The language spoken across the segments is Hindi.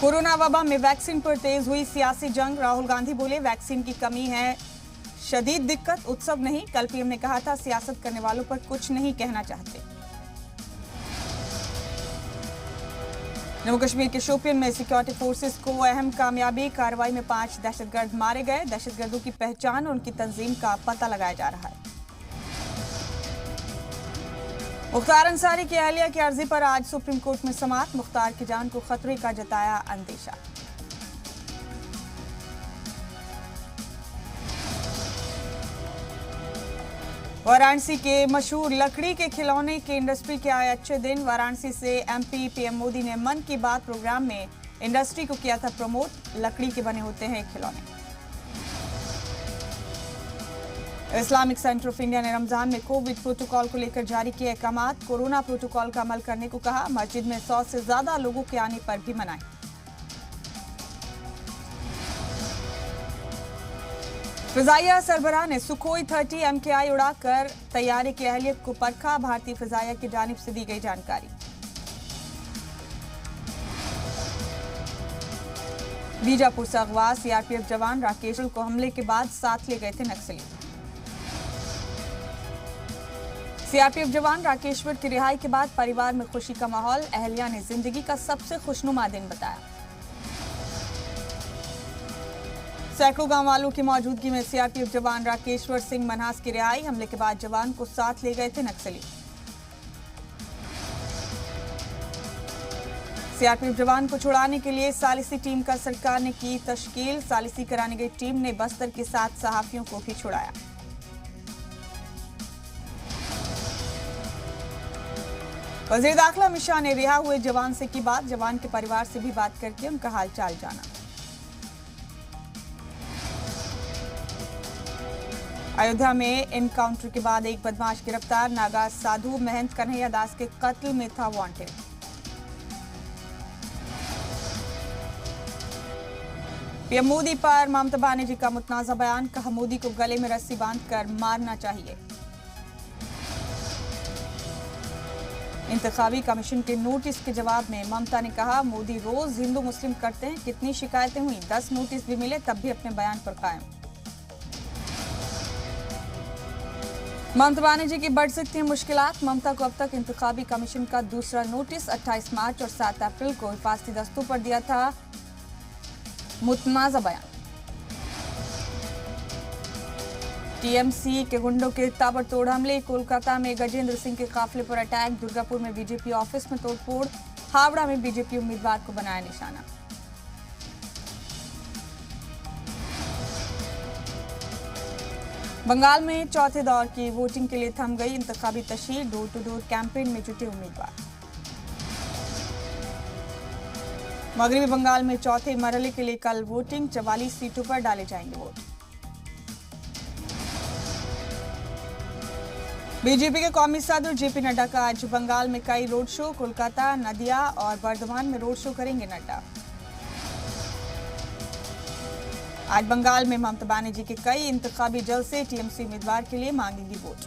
कोरोना वबा में वैक्सीन पर तेज हुई सियासी जंग। राहुल गांधी बोले वैक्सीन की कमी है शदीद दिक्कत, उत्सव नहीं। कल पीएम ने कहा था सियासत करने वालों पर कुछ नहीं कहना चाहते। जम्मू कश्मीर के शोपियन में सिक्योरिटी फोर्सेस को अहम कामयाबी। कार्रवाई में 5 दहशतगर्द मारे गए। दहशतगर्दों की पहचान और उनकी तंजीम का पता लगाया जा रहा है। मुख्तार अंसारी की अहलिया की अर्जी पर आज सुप्रीम कोर्ट में समाअत। मुख्तार की जान को खतरे का जताया अंदेशा। वाराणसी के मशहूर लकड़ी के खिलौने की इंडस्ट्री के आए अच्छे दिन। वाराणसी से एमपी पीएम मोदी ने मन की बात प्रोग्राम में इंडस्ट्री को किया था प्रमोट। लकड़ी के बने होते हैं खिलौने। इस्लामिक सेंटर ऑफ इंडिया ने रमजान में कोविड प्रोटोकॉल को लेकर जारी किए अहकामात। कोरोना प्रोटोकॉल का अमल करने को कहा। मस्जिद में 100 से ज्यादा लोगों के आने पर भी मनाई। फिजाइया सरबराह ने सुखोई 30 MKI उड़ाकर तैयारी की अहलियत को परखा। भारतीय फिजाइया की जानिब से दी गई जानकारी। बीजापुर से अगवा। सीआरपीएफ जवान राकेश को हमले के बाद साथ ले गए थे नक्सली। सीआरपीएफ जवान राकेश्वर की रिहाई के बाद परिवार में खुशी का माहौल। अहलिया ने जिंदगी का सबसे खुशनुमा दिन बताया। सैकड़ों गांव वालों की मौजूदगी में सीआरपीएफ जवान राकेश्वर सिंह मनहास की रिहाई। हमले के बाद जवान को साथ ले गए थे नक्सली। सीआरपीएफ जवान को छुड़ाने के लिए सालिसी टीम का सरकार ने की तश्कील। सालिसी कराने गई टीम ने बस्तर के 7 सहाफियों को भी छुड़ाया। वजीर दाखिला अमित शाह ने रिहा हुए जवान से की बात। जवान के परिवार से भी बात करके उनका हालचाल जाना। अयोध्या में एनकाउंटर के बाद एक बदमाश गिरफ्तार। नागा साधु महंत कन्हैया दास के कत्ल में था वांटेड। पीएम मोदी पर ममता बनर्जी का मुतनाज़ा बयान। कहा मोदी को गले में रस्सी बांधकर मारना चाहिए। इंतखाबी कमीशन के नोटिस के जवाब में ममता ने कहा मोदी रोज हिंदू मुस्लिम करते हैं। कितनी शिकायतें हुई, 10 नोटिस भी मिले तब भी अपने बयान पर कायम। ममता बनर्जी की बढ़ सकती हैं मुश्किलात। ममता को अब तक इंतखाबी कमीशन का दूसरा नोटिस 28 मार्च और 7 अप्रैल को हिफाजती दस्तों पर दिया था मुतनाज़ा बयान। टीएमसी के गुंडों के ताबड़तोड़ हमले। कोलकाता में गजेंद्र सिंह के काफिले पर अटैक। दुर्गापुर में बीजेपी ऑफिस में तोड़फोड़। हावड़ा में बीजेपी उम्मीदवार को बनाया निशाना। बंगाल में चौथे दौर की वोटिंग के लिए थम गई इंतखाबी तशहीर। डोर टू डोर कैंपेन में जुटे उम्मीदवार। मगरबी बंगाल में चौथे मरहले के लिए कल वोटिंग। 44 सीटों पर डाले जाएंगे वोट। बीजेपी के कौमी सदर जेपी नड्डा का आज बंगाल में कई रोड शो। कोलकाता, नदिया और बर्धमान में रोड शो करेंगे नड्डा। आज बंगाल में ममता बनर्जी के कई इंतखाबी जलसे। टीएमसी उम्मीदवार के लिए मांगेंगी वोट।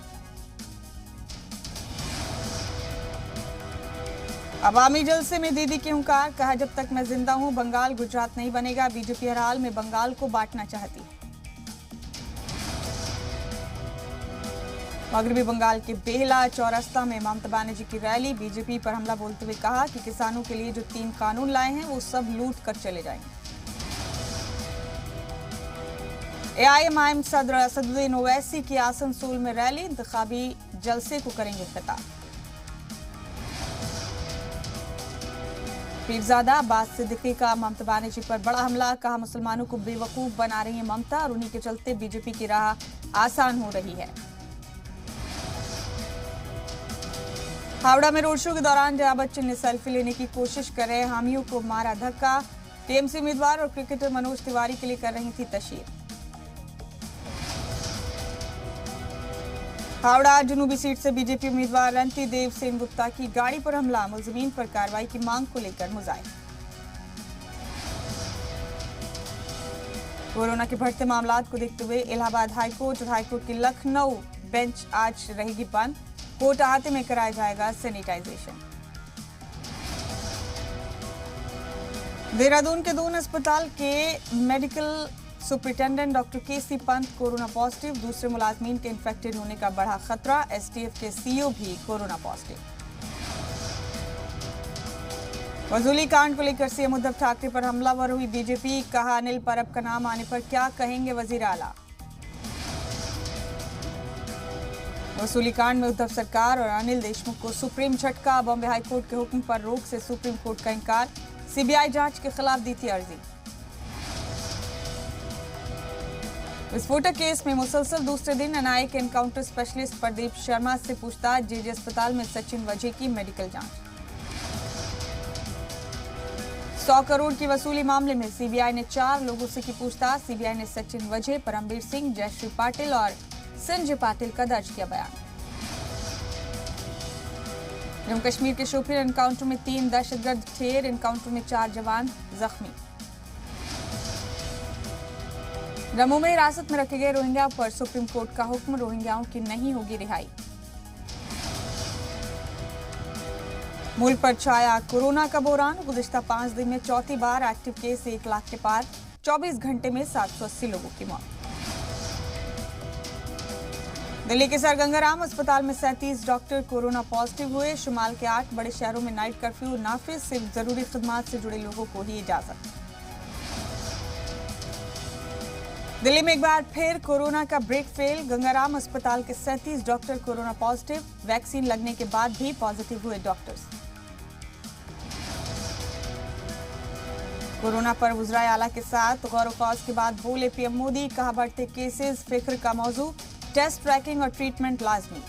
अवामी जलसे में दीदी की हुंकार। कहा जब तक मैं जिंदा हूं बंगाल गुजरात नहीं बनेगा। बीजेपी हर हाल में बंगाल को बांटना चाहती है। मगरबी बंगाल के बेहला चौरस्ता में ममता बनर्जी की रैली। बीजेपी पर हमला बोलते हुए कहा कि किसानों के लिए जो 3 कानून लाए हैं वो सब लूट कर चले जाएंगे। एआईएमआईएम सदर असदुद्दीन ओवैसी की आसनसोल में रैली। इंतखाबी जलसे को करेंगे खिताब। पीरजादा अब्बास सिद्दीकी का ममता बनर्जी पर बड़ा हमला। कहा मुसलमानों को बेवकूफ बना रही है ममता और उन्हीं के चलते बीजेपी की राह आसान हो रही है। हावड़ा में रोड शो के दौरान जया बच्चन ने सेल्फी लेने की कोशिश कर रहे हामियों को मारा धक्का। टीएमसी उम्मीदवार और क्रिकेटर मनोज तिवारी के लिए कर रही थी तशहीर। हावड़ा जुनूबी सीट से बीजेपी उम्मीदवार रंती देव सेन गुप्ता की गाड़ी पर हमला। मुलजिमीन पर कार्रवाई की मांग को लेकर मुजाहिर। कोरोना के बढ़ते मामलात को देखते हुए इलाहाबाद हाईकोर्ट और हाईकोर्ट की लखनऊ बेंच आज रहेगी बंद। कोर्ट अहाते में कराया जाएगा सैनिटाइजेशन। देहरादून के दून अस्पताल के मेडिकल सुपरिटेंडेंट डॉक्टर केसी पंत कोरोना पॉजिटिव। दूसरे मुलाजमीन के इन्फेक्टेड होने का बढ़ा खतरा। एसटीएफ के सीईओ भी कोरोना पॉजिटिव। वसूली कांड को लेकर सीएम उद्धव ठाकरे पर हमलावर हुई बीजेपी। कहा, अनिल परब का नाम आने पर क्या कहेंगे वजीर आला। वसूली कांड में उद्धव सरकार और अनिल देशमुख को सुप्रीम झटका। बॉम्बे हाईकोर्ट के हुक्म पर रोक से सुप्रीम कोर्ट का इंकार। सीबीआई जांच के खिलाफ दी थी अर्जी। विस्फोटक केस में मुसलसल दूसरे दिन एनआईए के एनकाउंटर स्पेशलिस्ट प्रदीप शर्मा से पूछताछ। जेजे अस्पताल में सचिन वजह की मेडिकल जांच। 100 करोड़ की वसूली मामले में सीबीआई ने 4 लोगों से की पूछताछ। सीबीआई ने सचिन वजह, परमबीर सिंह, जयश्री पाटिल और संजय पाटिल का दर्ज किया बयान। जम्मू कश्मीर के शोपियां एनकाउंटर में 3 दहशतगर्द ठेर। एनकाउंटर में 4 जवान जख्मी। जम्मू में हिरासत में रखे गए रोहिंग्या पर सुप्रीम कोर्ट का हुक्म। रोहिंग्याओं की नहीं होगी रिहाई। मुल्क पर छाया कोरोना का बहरान। गुज़िश्ता 5 दिन में चौथी बार एक्टिव केस 1 लाख के पार। 24 घंटे में 780 लोगों की मौत। दिल्ली के सर गंगाराम अस्पताल में 37 डॉक्टर कोरोना पॉजिटिव हुए। शुमाल के 8 बड़े शहरों में नाइट कर्फ्यू नाफिज। सिर्फ जरूरी खिदमात से जुड़े लोगों को ही इजाजत। दिल्ली में एक बार फिर कोरोना का ब्रेक फेल। गंगाराम अस्पताल के 37 डॉक्टर कोरोना पॉजिटिव। वैक्सीन लगने के बाद भी पॉजिटिव हुए डॉक्टर्स। कोरोना पर वज़राए आला के साथ गौर वक़ौस के बाद बोले पीएम मोदी। कहा, बढ़ते केसेस फिक्र का मौजू। टेस्ट, ट्रैकिंग और ट्रीटमेंट लाजमी।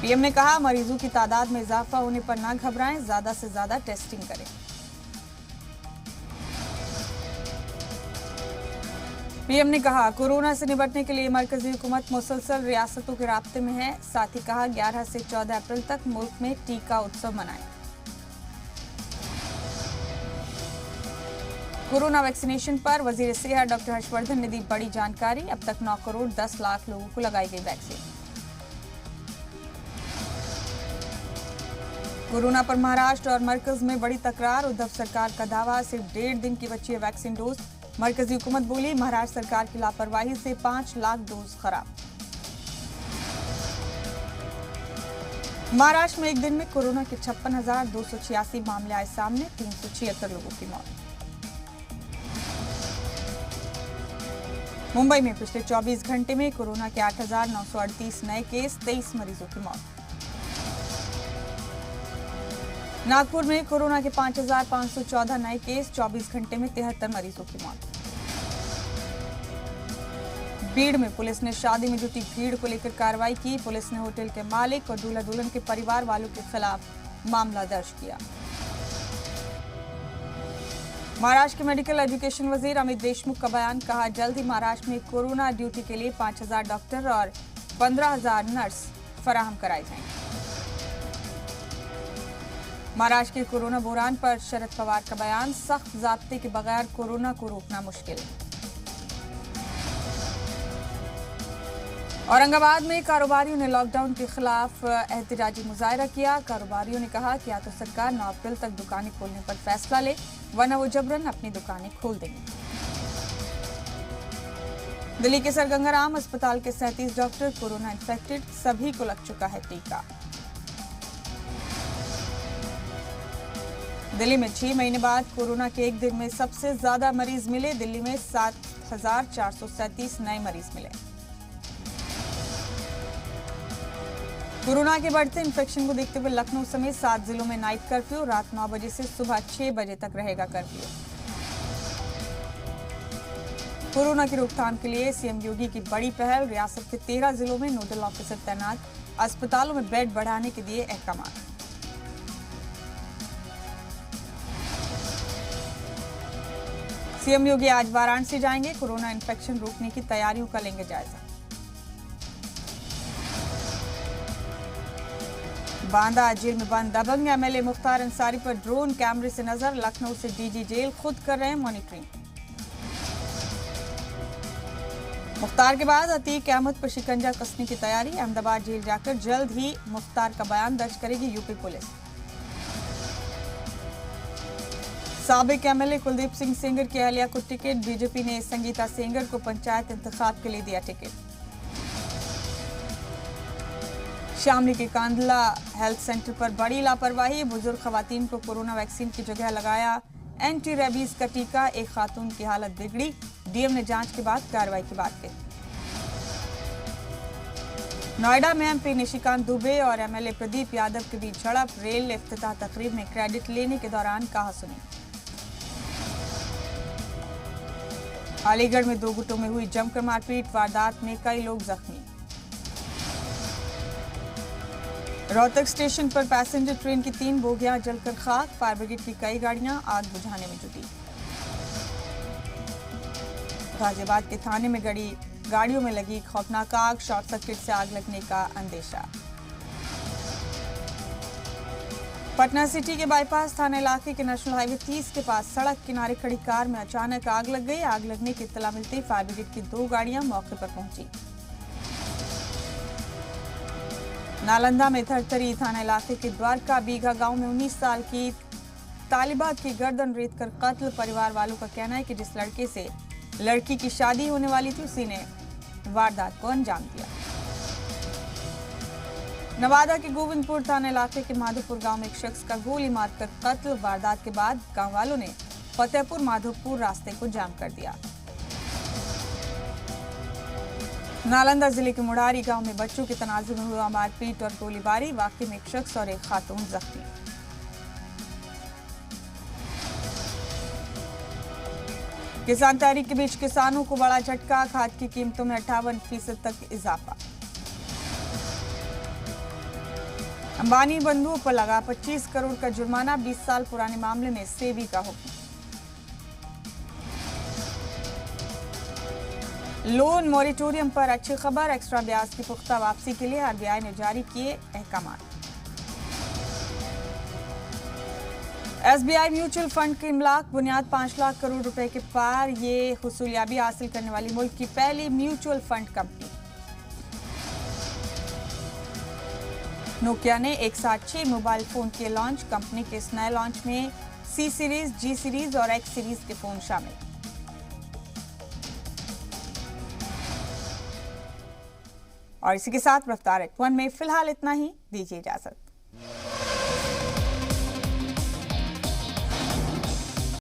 पीएम ने कहा, मरीजों की तादाद में इजाफा होने पर ना घबराएं, ज्यादा से ज्यादा टेस्टिंग करें। पीएम ने कहा, कोरोना से निपटने के लिए मरकजी हुकूमत मुसलसल रियासतों के राब्ते में है। साथ ही कहा, 11 से 14 अप्रैल तक मुल्क में टीका उत्सव मनाएं। कोरोना वैक्सीनेशन पर वजीर सेहत डॉक्टर हर्षवर्धन ने दी बड़ी जानकारी। अब तक 9 करोड़ 10 लाख लोगों को लगाई गई वैक्सीन। कोरोना पर महाराष्ट्र और मरकज में बड़ी तकरार। उद्धव सरकार का दावा, सिर्फ 1.5 दिन की बची है वैक्सीन डोज। मरकजी हुकूमत बोली, महाराष्ट्र सरकार की लापरवाही से 5 लाख डोज खराब। महाराष्ट्र में एक दिन में कोरोना के 56,286 मामले आए सामने। 376 लोगों की मौत। मुंबई में पिछले 24 घंटे में कोरोना के 8,938 नए केस। 23 मरीजों की मौत। नागपुर में कोरोना के 5,514 नए केस। 24 घंटे में 73 मरीजों की मौत। भीड़ में पुलिस ने शादी में जुटी भीड़ को लेकर कार्रवाई की। पुलिस ने होटल के मालिक और दूल्हा दुल्हन के परिवार वालों के खिलाफ मामला दर्ज किया। महाराष्ट्र के मेडिकल एजुकेशन वजीर अमित देशमुख का बयान। कहा, जल्द ही महाराष्ट्र में कोरोना ड्यूटी के लिए 5,000 डॉक्टर और 15,000 नर्स फराहम कराए जाएंगे। महाराष्ट्र के कोरोना बहरान पर शरद पवार का बयान। सख्त ज़ाब्ते के बगैर कोरोना को रोकना मुश्किल। औरंगाबाद में कारोबारियों ने लॉकडाउन के खिलाफ एहतजाजी मुजाहरा किया। कारोबारियों ने कहा कि या तो सरकार 9 अप्रैल तक दुकानें खोलने पर फैसला ले, वरना वो जबरन अपनी दुकानें खोल देंगे। दिल्ली के सर गंगाराम अस्पताल के 37 डॉक्टर कोरोना इन्फेक्टेड। सभी को लग चुका है टीका। दिल्ली में 6 महीने बाद कोरोना के एक दिन में सबसे ज्यादा मरीज मिले। दिल्ली में 7,437 नए मरीज मिले। कोरोना के बढ़ते इन्फेक्शन को देखते हुए लखनऊ समेत 7 जिलों में नाइट कर्फ्यू। रात 9 बजे से सुबह 6 बजे तक रहेगा कर्फ्यू। कोरोना की रोकथाम के लिए सीएम योगी की बड़ी पहल। रियासत के 13 जिलों में नोडल ऑफिसर तैनात। अस्पतालों में बेड बढ़ाने के दिए अहकाम। सीएम योगी आज वाराणसी जाएंगे। कोरोना इन्फेक्शन रोकने की तैयारियों का लेंगे जायजा। बांदा जेल में बंद दबंग एमएलए मुख्तार अंसारी पर ड्रोन कैमरे से नजर। लखनऊ से डीजी जेल खुद कर रहे हैं मॉनिटरिंग। मुख्तार के बाद अतीक अहमद पर शिकंजा कसने की तैयारी। अहमदाबाद जेल जाकर जल्द ही मुख्तार का बयान दर्ज करेगी यूपी पुलिस। साबिक एमएलए कुलदीप सिंह सेंगर की अहलिया को टिकट, बीजेपी ने संगीता सेंगर को पंचायत इंतखाब के लिए दिया टिकट। शामली के कांदला हेल्थ सेंटर पर बड़ी लापरवाही, बुजुर्ग खवातीन को कोरोना वैक्सीन की जगह लगाया एंटी रेबीज का टीका, एक खातून की हालत बिगड़ी, डीएम ने जांच के बाद कार्रवाई की बात कही। नोएडा में एमपी निशिकांत दुबे और एमएलए प्रदीप यादव के बीच झड़प, रेल इफ्तिताह तकरीब में क्रेडिट लेने के दौरान कहा-सुनी। अलीगढ़ में 2 गुटों में हुई जमकर मारपीट, वारदात में कई लोग जख्मी। रोहतक स्टेशन पर पैसेंजर ट्रेन की 3 बोगियां जलकर खाक, फायर ब्रिगेड की कई गाड़ियां आग बुझाने में जुटी। गाजियाबाद के थाने में गाड़ियों में लगी खौफनाक आग, शॉर्ट सर्किट से आग लगने का अंदेशा। पटना सिटी के बाईपास थाना इलाके के नेशनल हाईवे 30 के पास सड़क किनारे खड़ी कार में अचानक आग लग गई। आग लगने की इत्तला मिलते ही फायर ब्रिगेड की 2 गाड़ियां मौके पर पहुंची। नालंदा में थरथरी थाना इलाके के द्वारका बीघा गांव में 19 साल की तालिबा की गर्दन रेतकर कत्ल। परिवार वालों का कहना है कि जिस लड़के से लड़की की शादी होने वाली थी उसी ने वारदात को अंजाम दिया। नवादा के गोविंदपुर थाना इलाके के माधोपुर गांव में एक शख्स का गोली मारकर कत्ल। वारदात के बाद गांव वालों ने फतेहपुर माधोपुर रास्ते को जाम कर दिया। नालंदा जिले के मुड़ारी गांव में बच्चों के तनाजुर में हुआ मारपीट और गोलीबारी, वाकई में एक शख्स और एक खातून जख्मी। किसान तहरीक के बीच किसानों को बड़ा झटका, खाद की कीमतों में 58% तक इजाफा। अंबानी बंधुओं पर लगा 25 करोड़ का जुर्माना, 20 साल पुराने मामले में सेबी का हुक्म। लोन मॉरिटोरियम पर अच्छी खबर, एक्स्ट्रा ब्याज की पुख्ता वापसी के लिए आरबीआई ने जारी किए अहकाम। एसबीआई म्यूचुअल फंड की इमलाक, बुनियाद 5 लाख करोड़ रुपए के पार, ये हुसूलियाबी हासिल करने वाली मुल्क की पहली म्यूचुअल फंड कंपनी। नोकिया ने एक साथ 6 मोबाइल फोन किए लॉन्च, कंपनी के इस नए लॉन्च में सी सीरीज, जी सीरीज और एक्स सीरीज के फोन शामिल। और इसी के साथ रफ्तार F1 में फिलहाल इतना ही, दीजिए इजाजत।